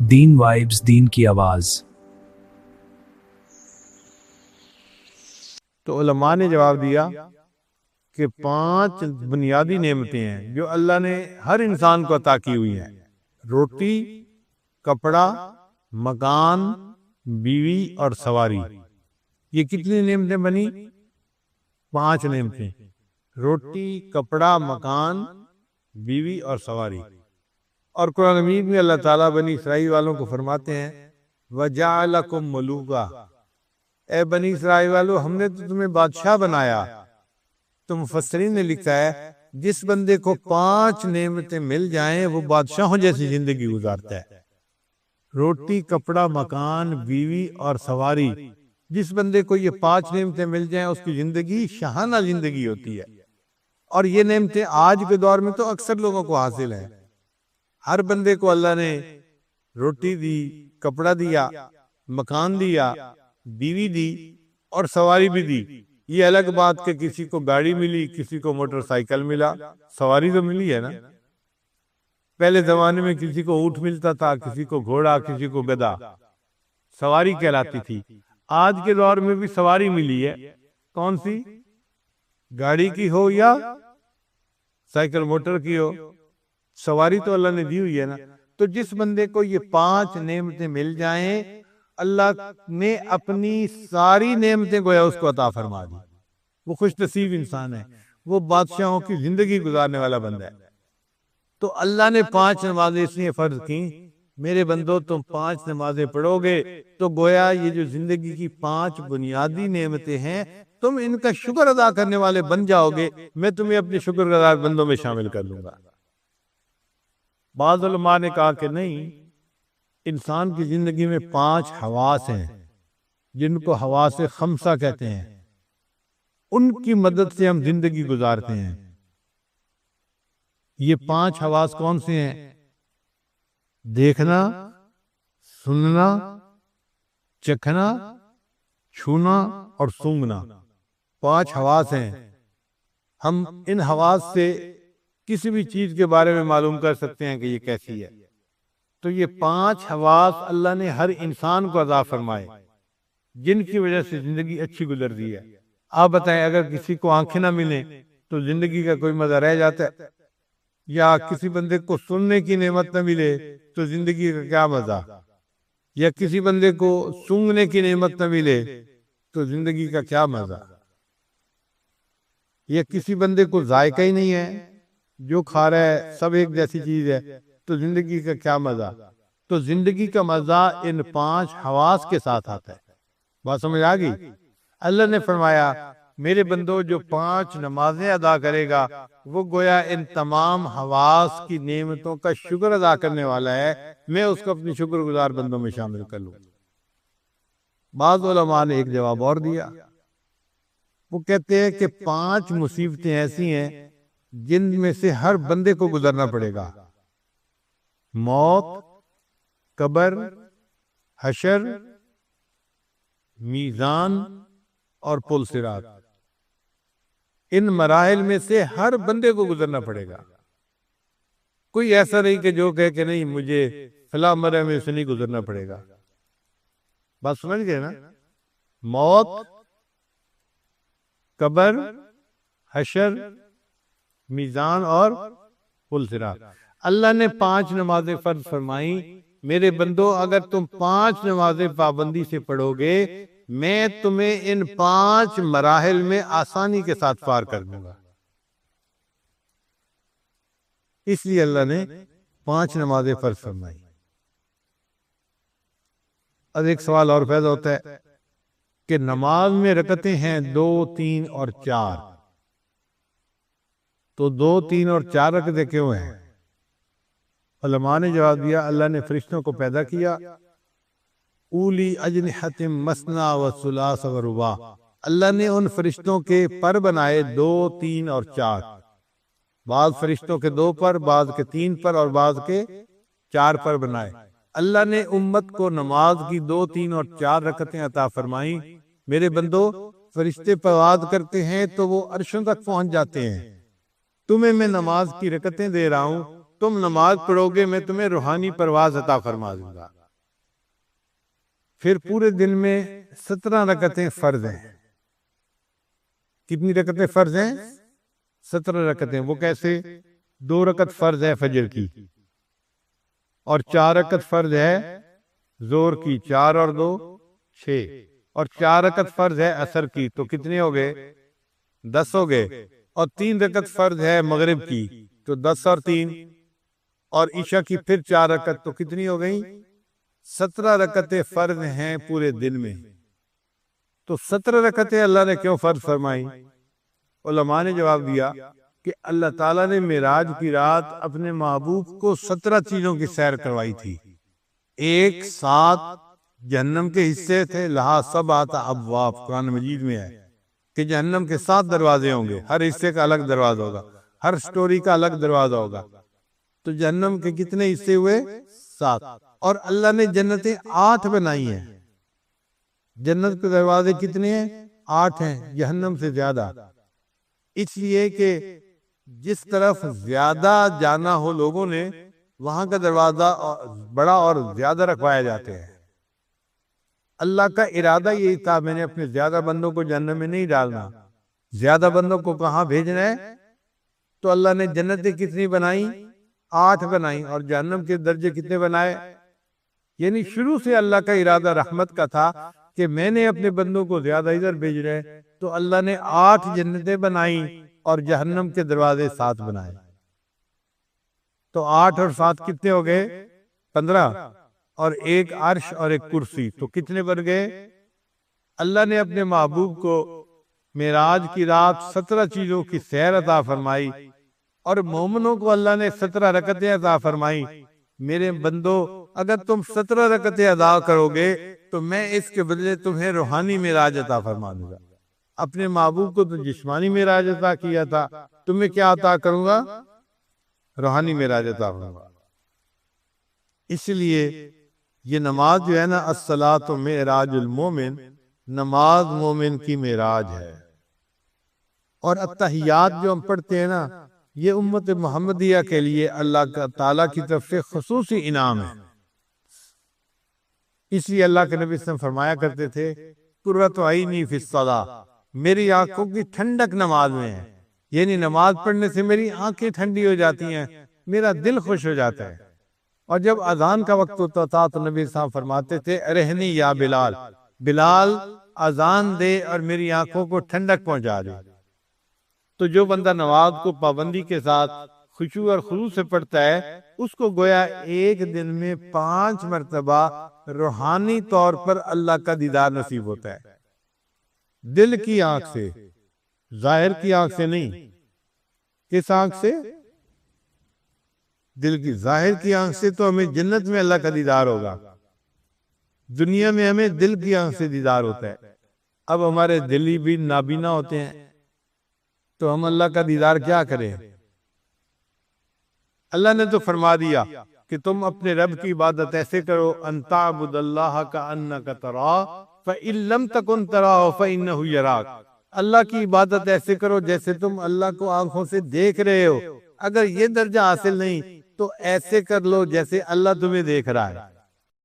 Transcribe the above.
دین vibes, دین کی آواز۔ تو علماء نے جواب دیا کہ 5 بنیادی نعمتیں ہیں جو اللہ نے ہر انسان کو عطا کی ہوئی ہیں: روٹی، کپڑا، مکان، بیوی اور سواری۔ یہ کتنی نعمتیں بنی؟ 5 نعمتیں: روٹی، کپڑا، مکان، بیوی اور سواری۔ اور قرآن مجید میں اللہ تعالیٰ بنی اسرائیل والوں کو فرماتے ہیں وَجَعَلَكُمْ مُلُوكًا، اے بنی اسرائیل والو ہم نے تو تمہیں بادشاہ بنایا۔ تو مفسرین نے لکھا ہے جس بندے کو 5 نعمتیں مل جائیں وہ بادشاہوں جیسی زندگی گزارتا ہے۔ روٹی، کپڑا، مکان، بیوی اور سواری۔ جس بندے کو یہ 5 نعمتیں مل جائیں اس کی زندگی شاہانہ زندگی ہوتی ہے۔ اور یہ نعمتیں آج کے دور میں تو اکثر لوگوں کو حاصل ہیں۔ ہر بندے کو اللہ نے روٹی دی، کپڑا دیا، مکان دیا، بیوی دی اور سواری بھی دی۔ یہ الگ بات کہ کسی کو گاڑی ملی، کسی کو موٹر سائیکل ملا، سواری تو ملی ہے نا۔ پہلے زمانے میں کسی کو اونٹ ملتا تھا، کسی کو گھوڑا، کسی کو گدھا، سواری کہلاتی تھی۔ آج کے دور میں بھی سواری ملی ہے، کون سی؟ گاڑی کی ہو یا سائیکل موٹر کی ہو، سواری تو اللہ نے دی ہوئی ہے نا۔ تو جس بندے کو یہ 5 نعمتیں مل جائیں اللہ نے اپنی ساری نعمتیں گویا اس کو عطا فرما دی۔ وہ خوش نصیب انسان ہے، وہ بادشاہوں کی زندگی گزارنے والا بندہ ہے۔ تو اللہ نے 5 نمازیں اس لیے فرض کی، میرے بندو تم 5 نمازیں پڑھو گے تو گویا یہ جو زندگی کی 5 بنیادی نعمتیں ہیں تم ان کا شکر ادا کرنے والے بن جاؤ گے، میں تمہیں اپنے شکر گزار بندوں میں شامل کر لوں گا۔ بعض علماء نے کہا کہ نہیں، انسان کی زندگی میں 5 حواس ہیں جن کو حواس خمسہ کہتے ہیں، ان کی مدد سے ہم زندگی گزارتے ہیں۔ یہ 5 حواس کون سے ہیں؟ دیکھنا، سننا، چکھنا، چھونا اور سونگھنا۔ 5 حواس ہیں۔ ہم ان حواس سے کسی بھی چیز کے بارے میں معلوم کر سکتے ہیں کہ یہ کیسی ہے۔ تو یہ 5 حواس اللہ نے ہر انسان کو عطا فرمائے جن کی وجہ سے زندگی اچھی گزرتی ہے۔ آپ بتائیں اگر کسی کو آنکھیں نہ ملیں تو زندگی کا کوئی مزہ رہ جاتا ہے؟ یا کسی بندے کو سننے کی نعمت نہ ملے تو زندگی کا کیا مزہ؟ یا کسی بندے کو سونگھنے کی نعمت نہ ملے تو زندگی کا کیا مزہ؟ یا کسی بندے کو ذائقہ ہی نہیں ہے، جو کھا رہا ہے سب ایک جیسی چیز ہے، تو زندگی کا کیا مزہ؟ تو زندگی کا مزہ ان 5 حواس کے ساتھ آتا ہے۔ بات سمجھ آ گئی؟ اللہ نے فرمایا میرے بندو جو 5 نمازیں ادا کرے گا وہ گویا ان تمام حواس کی نعمتوں کا شکر ادا کرنے والا ہے، میں اس کو اپنی شکر گزار بندوں میں شامل کر لوں۔ بعض علماء نے ایک جواب اور دیا، وہ کہتے ہیں کہ 5 مصیبتیں ایسی ہیں جن میں سے ہر بندے کو گزرنا پڑے گا: موت، قبر، حشر، میزان اور پل صراط۔ ان مراحل میں سے ہر بندے کو گزرنا پڑے گا۔ کوئی ایسا نہیں کہ جو کہے کہ نہیں مجھے فلاں مرحلے میں سے نہیں گزرنا پڑے گا۔ بات سمجھ گئے نا؟ موت، قبر، حشر، میزان اور پل صراط۔ اللہ نے 5 نمازیں فرض فرمائیں، میرے بندو اگر تم 5 نمازیں پابندی سے پڑھو گے میں تمہیں ان 5 مراحل میں آسانی کے ساتھ پار کر دوں گا۔ اس لیے اللہ نے 5 نمازیں فرض فرمائی۔ اب ایک سوال اور پیدا ہوتا ہے کہ نماز میں رکعتیں ہیں 2، 3 اور 4، تو 2، 3 اور 4 رکعتیں کیوں ہیں؟ علماء نے جواب دیا اللہ نے فرشتوں کو پیدا کیا اولی اجنحۃ مثنی و ثلاث و رباع۔ اللہ نے ان فرشتوں کے پر بنائے 2، 3 اور 4۔ بعض فرشتوں کے 2 پر، بعض کے 3 پر اور بعض کے 4 پر بنائے۔ اللہ نے امت کو نماز کی 2، 3 اور 4 رکعتیں عطا فرمائیں۔ میرے بندو فرشتے پرواز کرتے ہیں تو وہ عرشوں تک پہنچ جاتے ہیں، تمہیں میں نماز کی رکعتیں دے رہا ہوں تم نماز پڑھو گے میں تمہیں روحانی پرواز عطا فرما دوں گا۔ پھر پورے دن میں 17 رکعتیں فرض ہیں۔ کتنی رکعتیں فرض ہیں؟ 17 رکعتیں۔ وہ کیسے؟ 2 رکعت فرض ہے فجر کی، اور 4 رکعت فرض ہے ظہر کی، 4 اور 2 6، اور 4 رکعت فرض ہے عصر کی، تو کتنے ہو گئے؟ 10 ہو گئے، اور 3 رکعت فرض ہے مغرب کی، تو 10 اور 3، اور عشاء کی پھر 4 رکعت، تو کتنی ہو گئیں؟ 17 رکعتیں فرض ہیں پورے دن میں۔ تو 17 رکعتیں اللہ نے کیوں فرض فرمائی؟ علماء نے جواب دیا کہ اللہ تعالیٰ نے معراج کی رات اپنے محبوب کو 17 چیزوں کی سیر کروائی تھی۔ ایک 7 جہنم کے حصے تھے، لہا سبعۃ ابواب، قرآن مجید میں ہے کہ جہنم کے 7 دروازے ہوں گے، ہر حصے کا الگ دروازہ ہوگا، ہر سٹوری کا الگ دروازہ ہوگا۔ تو جہنم کے کتنے حصے ہوئے؟ 7۔ اور اللہ نے جنتیں 8 بنائی ہیں۔ جنت کے دروازے کتنے ہیں؟ 8 ہیں، جہنم سے زیادہ، اس لیے کہ جس طرف زیادہ جانا ہو لوگوں نے، وہاں کا دروازہ بڑا اور زیادہ رکھوایا جاتے ہیں۔ اللہ کا ارادہ یہی تھا، میں نے اپنے زیادہ بندوں کو جہنم میں نہیں ڈالنا۔ زیادہ بندوں کو کہاں بھیجنا ہے؟ تو اللہ نے جنتیں کتنی بنائی؟ 8 بنائی، اور جہنم کے درجے کتنے بنائے؟ یعنی شروع سے اللہ کا ارادہ رحمت کا تھا کہ میں نے اپنے بندوں کو زیادہ ادھر بھیجنا ہے، تو اللہ نے 8 جنتیں بنائیں اور جہنم کے دروازے 7 بنائے۔ تو 8 اور 7 کتنے ہو گئے؟ 15، اور ایک عرش اور ایک کرسی، تو کتنے بن گئے؟ اللہ نے اپنے محبوب کو معراج کی رات 17 چیزوں کی سیر عطا فرمائی، اور مومنوں کو اللہ نے 17 رکعتیں عطا فرمائی۔ میرے بندو، اگر تم 17 رکعتیں ادا کرو گے تو میں اس کے بدلے تمہیں روحانی معراج عطا فرما دوں گا۔ اپنے محبوب کو تو جسمانی معراج عطا کیا تھا، تمہیں کیا عطا کروں گا؟ روحانی معراج عطا فرما دوں گا۔ اس لیے یہ نماز جو ہے نا، الصلاۃ معراج المومن، نماز مومن کی معراج ہے۔ اور التحیات جو ہم پڑھتے ہیں نا، یہ امت محمدیہ کے لیے اللہ تعالیٰ کی طرف سے خصوصی انعام ہے۔ اس لیے اللہ کے نبی صلی اللہ علیہ وسلم فرمایا کرتے تھے، قرۃ عینی فی الصلاۃ، میری آنکھوں کی ٹھنڈک نماز میں ہے، یعنی نماز پڑھنے سے میری آنکھیں ٹھنڈی ہو جاتی ہیں، میرا دل خوش ہو جاتا ہے۔ اور جب اذان کا وقت ہوتا تھا تو نبی صلی اللہ علیہ وسلم فرماتے تھے، ارہنی یا بلال، بلال اذان دے اور میری آنکھوں کو ٹھنڈک پہنچا دے۔ تو جو بندہ نماز کو پابندی کے ساتھ خشوع اور خضوع سے پڑھتا ہے، اس کو گویا ایک دن میں 5 مرتبہ روحانی طور پر اللہ کا دیدار نصیب ہوتا ہے، دل کی آنکھ سے، ظاہر کی آنکھ سے نہیں۔ کس آنکھ سے؟ دل کی۔ ظاہر کی آنکھ سے تو ہمیں جنت میں اللہ کا دیدار ہوگا، دنیا میں ہمیں دل کی آنکھ سے دیدار ہوتا ہے۔ اب ہمارے دلی بھی نابینا ہوتے ہیں، تو ہم اللہ کا دیدار کیا کریں؟ اللہ نے تو فرما دیا کہ تم اپنے رب کی عبادت ایسے کرو، ان تعبد اللہ کأنک تراہ فإن لم تکن تراہ فإنہ یراک۔ اللہ کی عبادت ایسے کرو جیسے تم اللہ کو آنکھوں سے دیکھ رہے ہو۔ اگر یہ درجہ حاصل نہیں تو ایسے کر لو جیسے اللہ تمہیں دیکھ رہا ہے۔